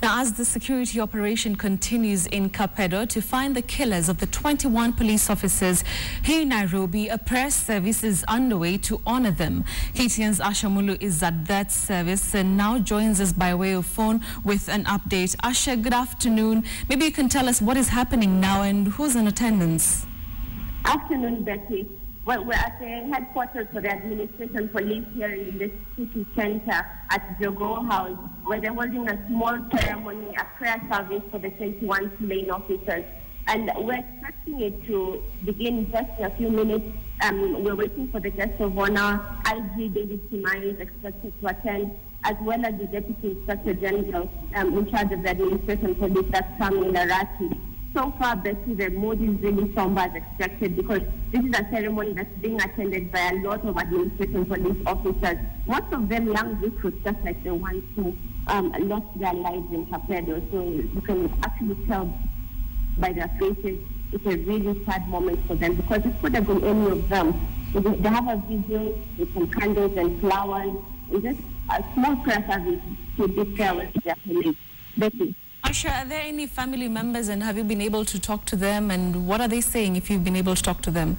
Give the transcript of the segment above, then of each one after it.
Now, as the security operation continues in Kapedo to find the killers of the 21 police officers here in Nairobi, a prayer service is underway to honor them. KTN's Asha Mulu is at that service and now joins us by way of phone with an update. Asha, good afternoon. Maybe you can tell us what is happening now and who's in attendance. Afternoon, Betty. Well, we're at the headquarters for the administration police here in the city center at Jogo House, where they're holding a small ceremony, a prayer service for the 21 slain officers. And we're expecting it to begin just in a few minutes. We're waiting for the guest of honor. IG David Kimai is expected to attend, as well as the Deputy Inspector General in charge of the administration police, that's Samuel Arati. So far, Betty, the mood is really somber as expected because this is a ceremony that's being attended by a lot of administration police officers. Most of them young recruits, just like the ones who lost their lives in Kapedo. So you can actually tell by their faces it's a really sad moment for them because it could have been any of them. They have a video with some candles and flowers. It's just a small prayer service to be fair with their police. Betty. Asha, are there any family members and have you been able to talk to them and what are they saying if you've been able to talk to them?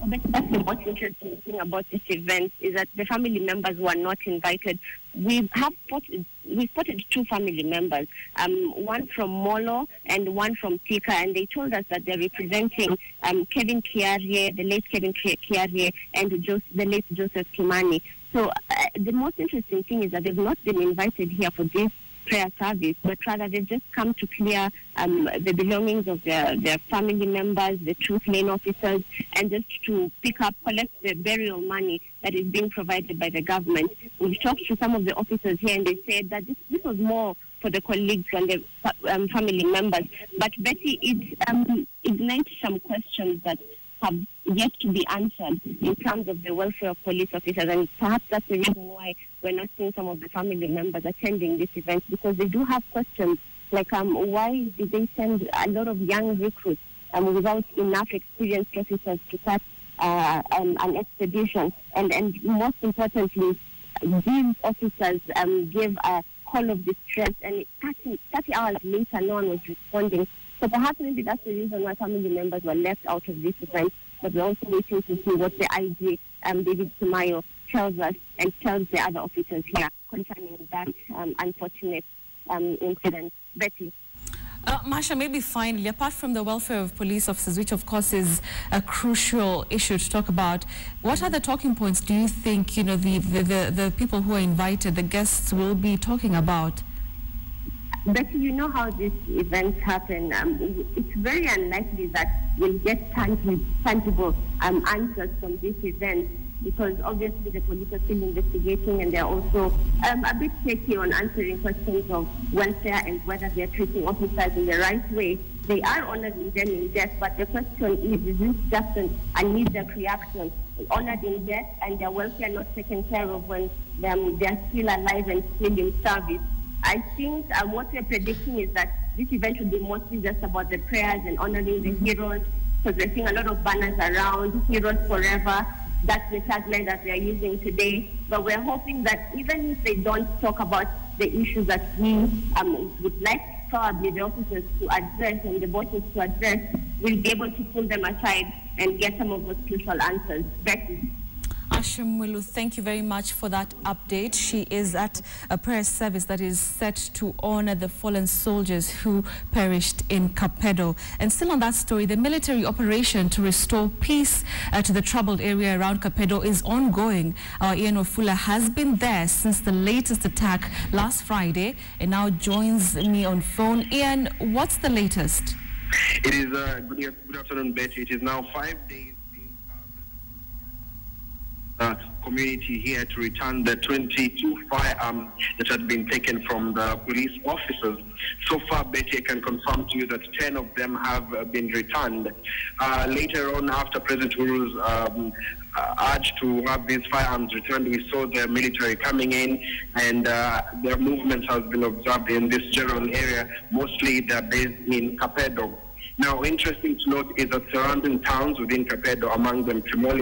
Well, that's the most interesting thing about this event is that the family members were not invited. We spotted two family members, one from Molo and one from Tika, and they told us that they're representing Kevin Kiarie, the late Kevin Kiarie, and the late Joseph Kimani. So the most interesting thing is that they've not been invited here for this prayer service, but rather they've just come to clear the belongings of their family members, the two slain officers, and just to collect the burial money that is being provided by the government. We've talked to some of the officers here and they said that this was more for the colleagues and the family members. But Betty, it ignites some questions that have yet to be answered in terms of the welfare of police officers, and perhaps that's the reason why we're not seeing some of the family members attending this event, because they do have questions like why did they send a lot of young recruits without enough experienced officers to start an expedition, and most importantly, these officers gave a call of distress, and 30 hours later no one was responding. So perhaps maybe that's the reason why family members were left out of this event, but we're also waiting to see what the IG, David Sumayo, tells us and tells the other officers here concerning that unfortunate incident. Betty. Masha, maybe finally, apart from the welfare of police officers, which of course is a crucial issue to talk about, what other talking points do you think, the people who are invited, the guests, will be talking about? But you know how these events happen. It's very unlikely that we'll get tangible answers from this event because obviously the police are still investigating and they're also a bit shaky on answering questions of welfare and whether they're treating officers in the right way. They are honoring them in death, but the question is this just a knee-jerk reaction? Honored in death and their welfare not taken care of when they're still alive and still in service. I think what we're predicting is that this event will be mostly just about the prayers and honoring the heroes, because we're seeing a lot of banners around, heroes forever. That's the tagline that they're using today. But we're hoping that even if they don't talk about the issues that we would like probably the officers to address and the bosses to address, we'll be able to pull them aside and get some of those crucial answers. Becky. Asha Mulu, thank you very much for that update. She is at a prayer service that is set to honor the fallen soldiers who perished in Kapedo. And still on that story, the military operation to restore peace to the troubled area around Kapedo is ongoing. Our Ian Ofula has been there since the latest attack last Friday and now joins me on phone. Ian, what's the latest? It is good afternoon, Betty. It is now 5 days community here to return the 22 firearms that had been taken from the police officers. So far, Betty, I can confirm to you that 10 of them have been returned. Later on, after President Uhuru's urge to have these firearms returned, we saw the military coming in and their movement has been observed in this general area. Mostly they're based in Kapedo. Now, interesting to note is that surrounding towns within Kapedo, among them Tremoli,